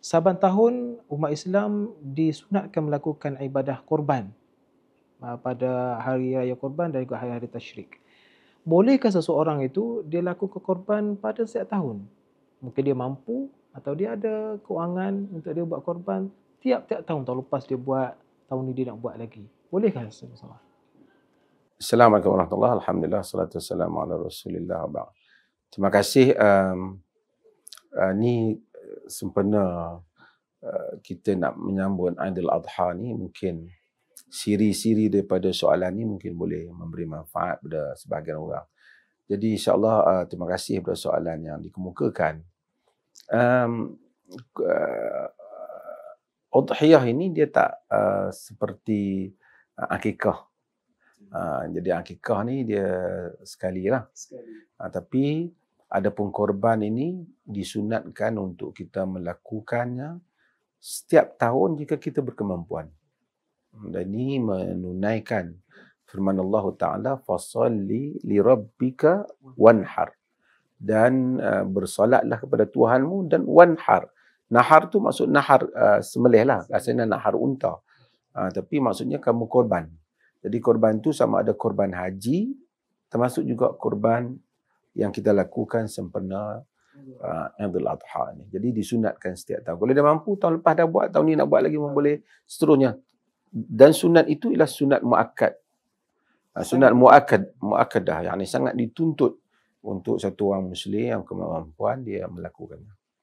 saban tahun umat Islam disunatkan melakukan ibadah korban pada hari raya korban dan juga hari-hari tasyrik. Bolehkah seseorang itu dia lakukan korban pada setiap tahun? Mungkin dia mampu atau dia ada kewangan untuk dia buat korban tiap-tiap tahun. Tahun lepas dia buat, tahun ni dia nak buat lagi. Bolehkah sama-sama? Assalamualaikum warahmatullahi wabarakatuh. Alhamdulillah, salatu wassalamu ala rasulillah. Terima kasih. Ni sempena kita nak menyambut Aidil Adha ni, mungkin siri-siri daripada soalan ni mungkin boleh memberi manfaat kepada sebahagian orang. Jadi insyaAllah terima kasih kepada soalan yang dikemukakan. Udhiyah ini dia tak seperti akikah. Jadi akikah ni dia sekali lah. Tapi adapun korban ini disunatkan untuk kita melakukannya setiap tahun jika kita berkemampuan. Dan ini menunaikan firman Allah Ta'ala, fasalli li rabbika wanhar. Dan bersolatlah kepada Tuhanmu dan wanhar. Nahar tu maksud nahar sembelih lah. Asalnya nahar unta. Tapi maksudnya kamu korban. Jadi korban tu sama ada korban haji, termasuk juga korban yang kita lakukan sempena Aidil Adha ni. Jadi disunatkan setiap tahun. Kalau dia mampu, tahun lepas dah buat, tahun ni nak buat lagi pun boleh, seterusnya. Dan sunat itu ialah sunat muakkad. Sunat muakkadah, yang sangat dituntut untuk satu orang Muslim yang kemampuan dia melakukannya.